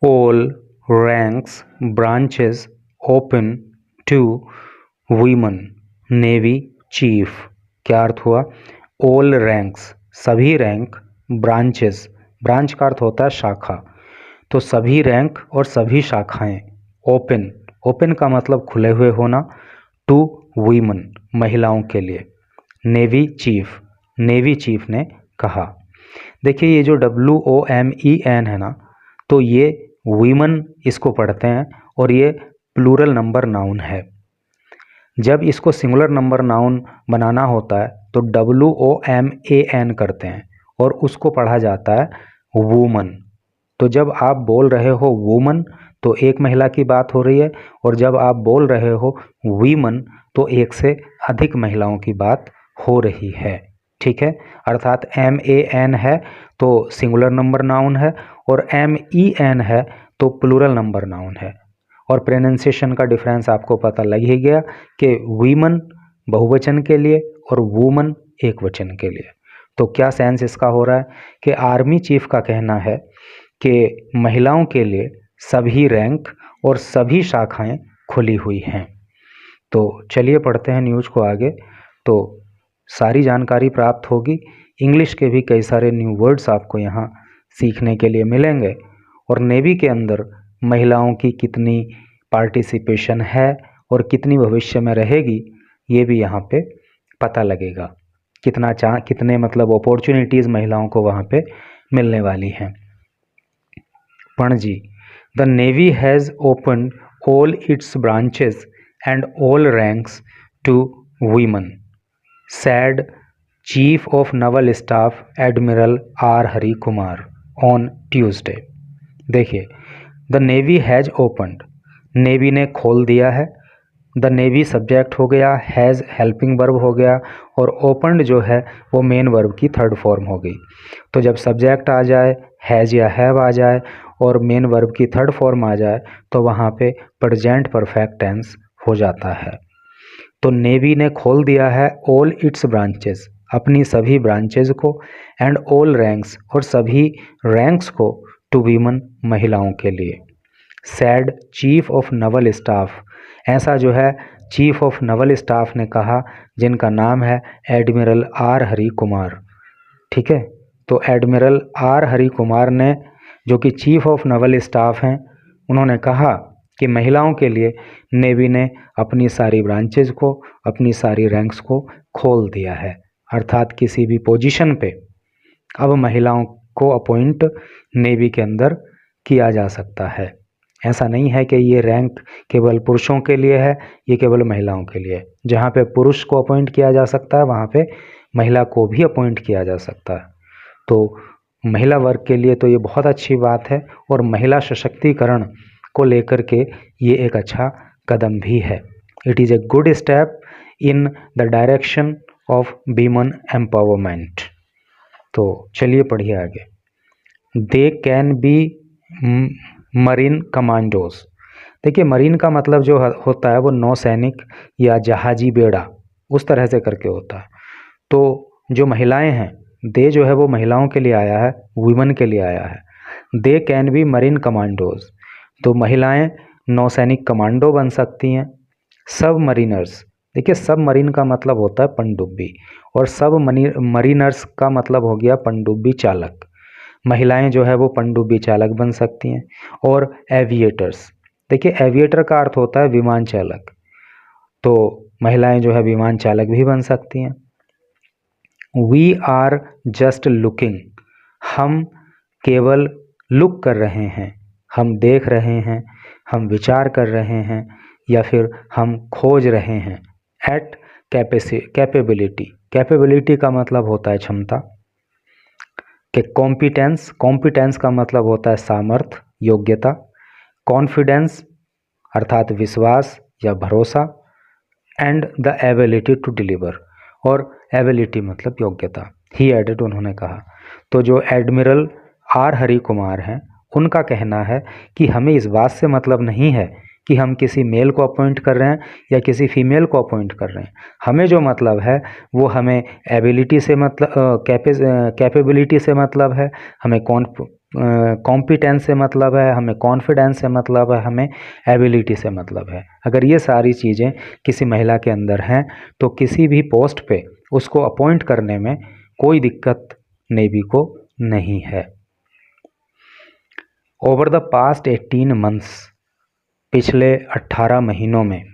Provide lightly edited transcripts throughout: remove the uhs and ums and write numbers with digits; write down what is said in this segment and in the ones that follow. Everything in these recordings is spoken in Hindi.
all ranks branches open to women navy chief. क्या अर्थ हुआ? all ranks सभी रैंक, ब्रांचेस ब्रांच का अर्थ होता है शाखा, तो सभी रैंक और सभी शाखाएं, ओपन ओपन का मतलब खुले हुए होना, टू वीमन महिलाओं के लिए, नेवी चीफ ने कहा। देखिए ये जो WOMEN है ना, तो ये वीमन इसको पढ़ते हैं और ये प्लूरल नंबर नाउन है। जब इसको सिंगुलर नंबर नाउन बनाना होता है तो WOMAN करते हैं और उसको पढ़ा जाता है वूमन। तो जब आप बोल रहे हो वूमन तो एक महिला की बात हो रही है, और जब आप बोल रहे हो वीमन तो एक से अधिक महिलाओं की बात हो रही है। ठीक है, अर्थात MAN है तो सिंगुलर नंबर नाउन है और MEN है तो प्लूरल नंबर नाउन है। और प्रोनाउंसिएशन का डिफरेंस आपको पता लग ही गया कि वीमन बहुवचन के लिए और वूमन एक वचन के लिए। तो क्या सेंस इसका हो रहा है कि आर्मी चीफ का कहना है कि महिलाओं के लिए सभी रैंक और सभी शाखाएं खुली हुई हैं। तो चलिए पढ़ते हैं न्यूज़ को आगे, तो सारी जानकारी प्राप्त होगी। इंग्लिश के भी कई सारे न्यू वर्ड्स आपको यहाँ सीखने के लिए मिलेंगे, और नेवी के अंदर महिलाओं की कितनी पार्टिसिपेशन है और कितनी भविष्य में रहेगी ये भी यहाँ पे पता लगेगा। कितने मतलब अपॉर्चुनिटीज़ महिलाओं को वहाँ पे मिलने वाली हैं। Panaji, the navy has open all its branches and all ranks to women, said Chief of Naval Staff Admiral R. Hari Kumar on Tuesday। देखिए, the navy has opened, navy ने खोल दिया है, द नेवी सब्जेक्ट हो गया, हैज़ हेल्पिंग वर्ब हो गया, और ओपनड जो है वो मेन वर्ब की थर्ड फॉर्म हो गई। तो जब सब्जेक्ट आ जाए, हैज़ या हैव आ जाए और मेन वर्ब की थर्ड फॉर्म आ जाए तो वहाँ पे प्रेजेंट परफेक्ट टेंस हो जाता है। तो नेवी ने खोल दिया है ऑल इट्स ब्रांचेस, अपनी सभी ब्रांचेज को, एंड ऑल रैंक्स और सभी रैंक्स को, टू वीमन महिलाओं के लिए। Sad chief of Naval staff, ऐसा जो है चीफ ऑफ नवल स्टाफ ने कहा, जिनका नाम है एडमिरल आर हरि कुमार। ठीक है, तो एडमिरल आर हरि कुमार ने, जो कि चीफ ऑफ नवल स्टाफ हैं, उन्होंने कहा कि महिलाओं के लिए नेवी ने अपनी सारी ब्रांचेज को, अपनी सारी रैंक्स को खोल दिया है, अर्थात किसी भी पोजीशन पे अब महिलाओं को अपॉइंट नेवी के अंदर किया जा सकता है। ऐसा नहीं है कि ये रैंक केवल पुरुषों के लिए है, ये केवल महिलाओं के लिए है। जहाँ पे पुरुष को अपॉइंट किया जा सकता है वहाँ पे महिला को भी अपॉइंट किया जा सकता है। तो महिला वर्ग के लिए तो ये बहुत अच्छी बात है, और महिला सशक्तिकरण को लेकर के ये एक अच्छा कदम भी है। It is a good step in the direction of women empowerment. तो चलिए पढ़िए आगे। They can be marine commandos. देखिए मरीन का मतलब जो होता है वो नौसैनिक या जहाजी बेड़ा, उस तरह से करके होता है। तो जो महिलाएं हैं, दे जो है वो महिलाओं के लिए आया है, वुमेन के लिए आया है। They can be marine commandos, तो महिलाएं नौसैनिक कमांडो बन सकती हैं। सब मरीनर्स, देखिए सब मरीन का मतलब होता है पनडुब्बी, और सब मरीनर्स का मतलब हो गया पनडुब्बी चालक। महिलाएं जो है वो पनडुब्बी चालक बन सकती हैं। और एविएटर्स, देखिए एविएटर का अर्थ होता है विमान चालक, तो महिलाएं जो है विमान चालक भी बन सकती हैं। वी आर जस्ट लुकिंग, हम केवल लुक कर रहे हैं, हम देख रहे हैं, हम विचार कर रहे हैं, या फिर हम खोज रहे हैं। एट कैपेबिलिटी, कैपेबिलिटी का मतलब होता है क्षमता। कि कॉम्पिटेंस, कॉम्पिटेंस का मतलब होता है सामर्थ्य, योग्यता। कॉन्फिडेंस अर्थात विश्वास या भरोसा। And the ability to deliver, और एबिलिटी मतलब योग्यता। ही एडेड, उन्होंने कहा। तो जो एडमिरल आर हरि कुमार हैं, उनका कहना है कि हमें इस बात से मतलब नहीं है कि हम किसी मेल को अपॉइंट कर रहे हैं या किसी फीमेल को अपॉइंट कर रहे हैं। हमें जो मतलब है वो हमें एबिलिटी से मतलब कैपेबिलिटी से मतलब है, हमें कॉम्पिटेंस से मतलब है, हमें कॉन्फिडेंस से मतलब है, हमें एबिलिटी से मतलब है। अगर ये सारी चीज़ें किसी महिला के अंदर हैं तो किसी भी पोस्ट पे उसको अपॉइंट करने में कोई दिक्कत नेवी को नहीं है। ओवर द पास्ट 18 मंथ्स, पिछले 18 महीनों में,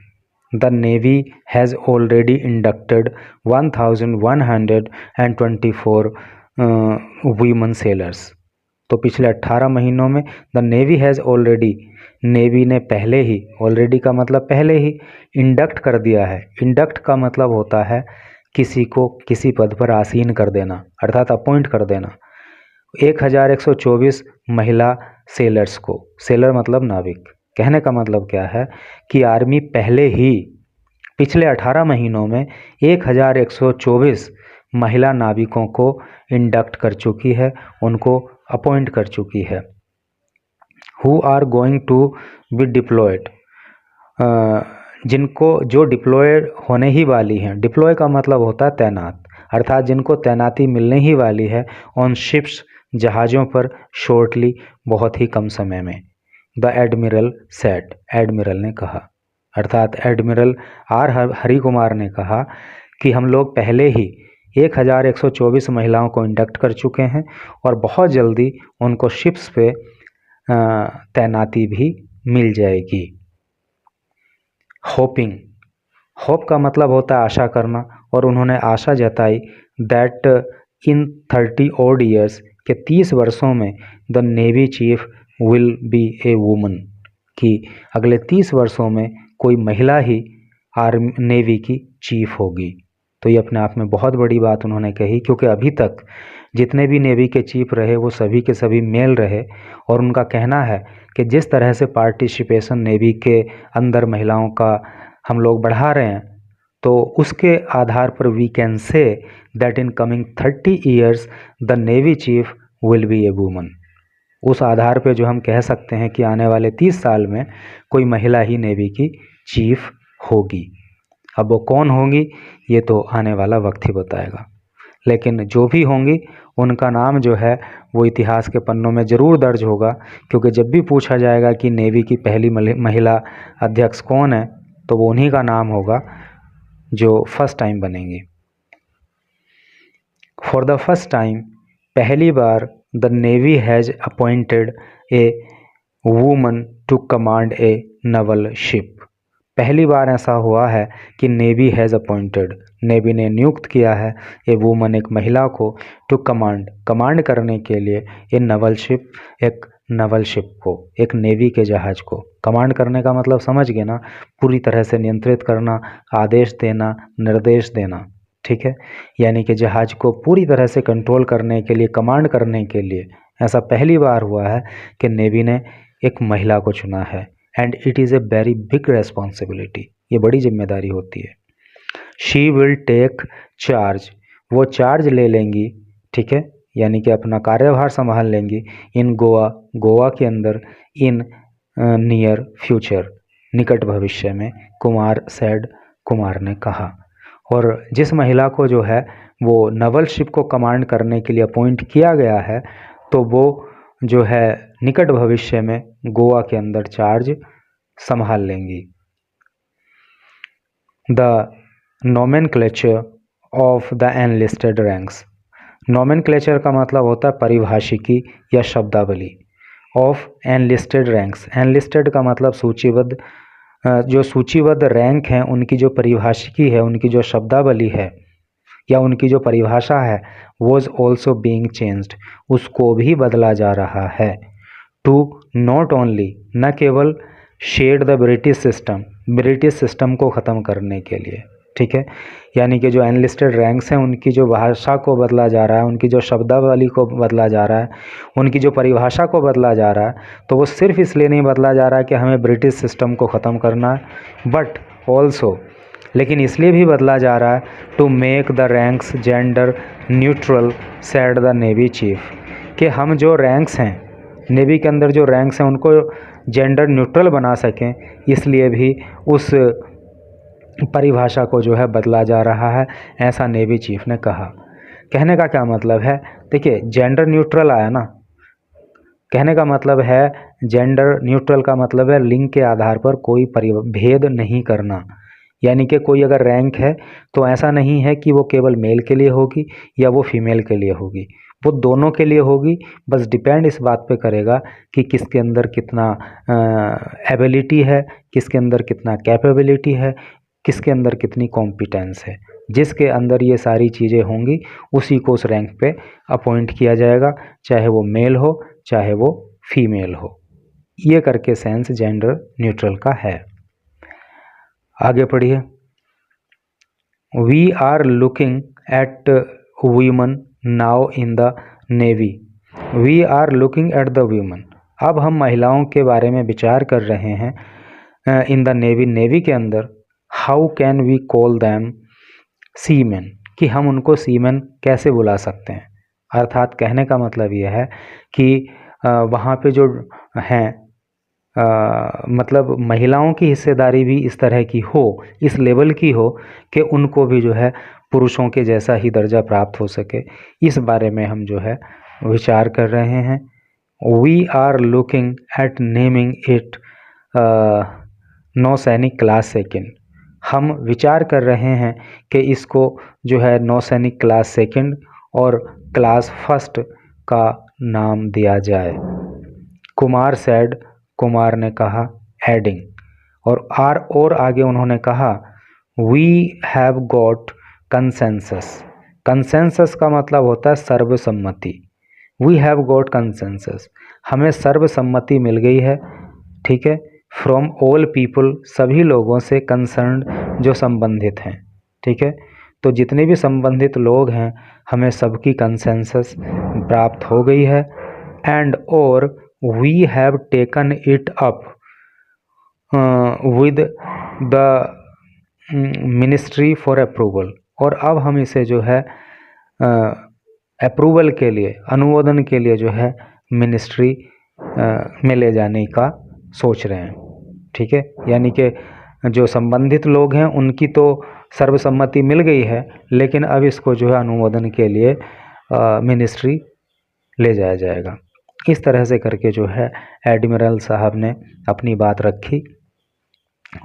the navy has already inducted 1124 women sellers. तो पिछले 18 महीनों में the navy has already, navy ने पहले ही, ऑलरेडी का मतलब पहले ही, इंडक्ट कर दिया है। इंडक्ट का मतलब होता है किसी को किसी पद पर आसीन कर देना, अर्थात अपॉइंट कर देना। 1124 महिला सेलर्स को, सेलर मतलब नाविक, कहने का मतलब क्या है कि आर्मी पहले ही पिछले 18 महीनों में 1124 महिला नाविकों को इंडक्ट कर चुकी है, उनको अपॉइंट कर चुकी है। Who are going to be deployed, जिनको, जो डिप्लॉयड होने ही वाली हैं, डिप्लॉय का मतलब होता है तैनात, अर्थात जिनको तैनाती मिलने ही वाली है, ऑन शिप्स, जहाज़ों पर, शॉर्टली, बहुत ही कम समय में। द एडमिरल सेड, एडमिरल ने कहा, अर्थात एडमिरल आर हरि कुमार ने कहा कि हम लोग पहले ही 1124 महिलाओं को इंडक्ट कर चुके हैं और बहुत जल्दी उनको शिप्स पे तैनाती भी मिल जाएगी। होपिंग, होप का मतलब होता है आशा करना, और उन्होंने आशा जताई दैट इन 30 odd years, के 30 वर्षों में, the navy chief will be a woman, कि अगले 30 वर्षों में कोई महिला ही आर्मी नेवी की चीफ होगी। तो ये अपने आप में बहुत बड़ी बात उन्होंने कही, क्योंकि अभी तक जितने भी नेवी के चीफ रहे वो सभी के सभी मेल रहे, और उनका कहना है कि जिस तरह से पार्टिसिपेशन नेवी के अंदर महिलाओं का हम लोग बढ़ा रहे हैं, तो उसके आधार पर we can say that in coming 30 years the navy chief will be a woman. उस आधार पे जो हम कह सकते हैं कि आने वाले 30 साल में कोई महिला ही नेवी की चीफ होगी। अब वो कौन होंगी ये तो आने वाला वक्त ही बताएगा, लेकिन जो भी होंगी उनका नाम जो है वो इतिहास के पन्नों में ज़रूर दर्ज होगा, क्योंकि जब भी पूछा जाएगा कि नेवी की पहली महिला अध्यक्ष कौन है तो वो उन्हीं का नाम होगा जो फर्स्ट टाइम बनेंगी। फॉर द फर्स्ट टाइम, पहली बार, the navy has appointed a woman to command a naval ship. पहली बार ऐसा हुआ है कि नेवी हैज़ अपॉइंटेड, नेवी ने नियुक्त किया है, ए वुमन, एक महिला को, टू कमांड, कमांड करने के लिए, ए नवल शिप, एक नवल शिप को, एक नेवी के जहाज़ को। कमांड करने का मतलब समझ गए ना, पूरी तरह से नियंत्रित करना, आदेश देना, निर्देश देना, ठीक है, यानी कि जहाज़ को पूरी तरह से कंट्रोल करने के लिए, कमांड करने के लिए ऐसा पहली बार हुआ है कि नेवी ने एक महिला को चुना है। And it is a very big responsibility, ये बड़ी जिम्मेदारी होती है। शी विल टेक चार्ज, वो चार्ज ले लेंगी, ठीक है, यानी कि अपना कार्यभार संभाल लेंगी, इन गोवा, गोवा के अंदर, इन नियर फ्यूचर, निकट भविष्य में, कुमार सेड, कुमार ने कहा। और जिस महिला को जो है वो नवल शिप को कमांड करने के लिए अपॉइंट किया गया है, तो वो जो है निकट भविष्य में गोवा के अंदर चार्ज संभाल लेंगी। The nomenclature of the enlisted ranks, nomenclature का मतलब होता है परिभाषिकी या शब्दावली, ऑफ एनलिस्टेड रैंक्स, एनलिस्टेड का मतलब सूचीबद्ध, जो सूचीबद्ध रैंक हैं उनकी जो परिभाषिकी है, उनकी जो शब्दावली है या उनकी जो परिभाषा है, वॉज ऑल्सो बीइंग चेंज्ड, उसको भी बदला जा रहा है। टू नॉट ओनली, न केवल shed the British system, British system को ख़त्म करने के लिए, ठीक है, यानी कि जो एनलिस्टेड रैंक्स हैं उनकी जो भाषा को बदला जा रहा है, उनकी जो शब्दावली को बदला जा रहा है, उनकी जो परिभाषा को बदला जा रहा है, तो वो सिर्फ इसलिए नहीं बदला जा रहा है कि हमें ब्रिटिश सिस्टम को ख़त्म करना है, बट ऑल्सो, लेकिन इसलिए भी बदला जा रहा है to make the ranks gender neutral, said the navy chief, कि हम जो रैंक्स हैं नेवी के अंदर, जो रैंक्स हैं उनको जेंडर न्यूट्रल बना सकें, इसलिए भी उस परिभाषा को जो है बदला जा रहा है, ऐसा नेवी चीफ ने कहा। कहने का क्या मतलब है, देखिए जेंडर न्यूट्रल आया ना, कहने का मतलब है जेंडर न्यूट्रल का मतलब है लिंग के आधार पर कोई भेद नहीं करना, यानी कि कोई अगर रैंक है तो ऐसा नहीं है कि वो केवल मेल के लिए होगी या वो फीमेल के लिए होगी, वो दोनों के लिए होगी। बस डिपेंड इस बात पे करेगा कि किसके अंदर कितना एबिलिटी है, किसके अंदर कितना कैपेबिलिटी है, किसके अंदर कितनी कॉम्पिटेंस है। जिसके अंदर ये सारी चीज़ें होंगी उसी को उस रैंक पे अपॉइंट किया जाएगा, चाहे वो मेल हो चाहे वो फीमेल हो। ये करके सेंस जेंडर न्यूट्रल का है। आगे पढ़िए। We are looking at women now in the navy. We are looking at the women. अब हम महिलाओं के बारे में विचार कर रहे हैं इन द नेवी, नेवी के अंदर। How can we call them seamen, कि हम उनको सीमेन कैसे बुला सकते हैं। अर्थात कहने का मतलब यह है कि वहाँ पे जो हैं मतलब महिलाओं की हिस्सेदारी भी इस तरह की हो, इस लेवल की हो कि उनको भी जो है पुरुषों के जैसा ही दर्जा प्राप्त हो सके। इस बारे में हम जो है विचार कर रहे हैं। We are looking at naming it नौसैनिक क्लास सेकेंड। हम विचार कर रहे हैं कि इसको जो है नौसैनिक क्लास सेकेंड और क्लास फर्स्ट का नाम दिया जाए। कुमार सैड, कुमार ने कहा, एडिंग, और आगे उन्होंने कहा we have got consensus. Consensus का मतलब होता है सर्वसम्मति। वी हैव गॉट कंसेंसस, हमें सर्वसम्मति मिल गई है, ठीक है। फ्रॉम ऑल पीपल, सभी लोगों से, कंसर्न्ड जो संबंधित हैं, ठीक है। तो जितने भी संबंधित लोग हैं हमें सबकी कंसेंसस प्राप्त हो गई है। एंड और we have taken it up with the ministry for approval, और अब हम इसे जो है अप्रूवल के लिए, अनुमोदन के लिए जो है मिनिस्ट्री में ले जाने का सोच रहे हैं, ठीक है। यानी कि जो संबंधित लोग हैं उनकी तो सर्वसम्मति मिल गई है, लेकिन अब इसको जो है अनुमोदन के लिए मिनिस्ट्री ले जाया जाएगा। इस तरह से करके जो है एडमिरल साहब ने अपनी बात रखी,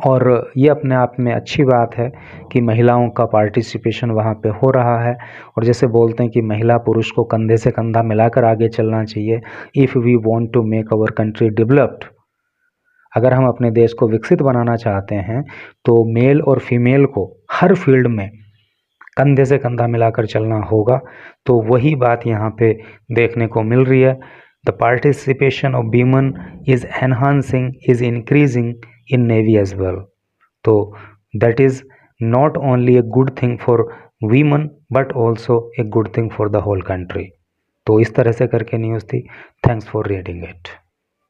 और ये अपने आप में अच्छी बात है कि महिलाओं का पार्टिसिपेशन वहाँ पे हो रहा है। और जैसे बोलते हैं कि महिला पुरुष को कंधे से कंधा मिलाकर आगे चलना चाहिए। If we want to make our country developed, अगर हम अपने देश को विकसित बनाना चाहते हैं तो मेल और फीमेल को हर फील्ड में कंधे से कंधा मिलाकर चलना होगा। तो वही बात यहाँ पे देखने को मिल रही है। The participation of women is enhancing, is increasing in Navy as well. तो that is not only a good thing for women but also a good thing for the whole country. तो इस तरह से करके न्यूज़ थी। Thanks for reading it.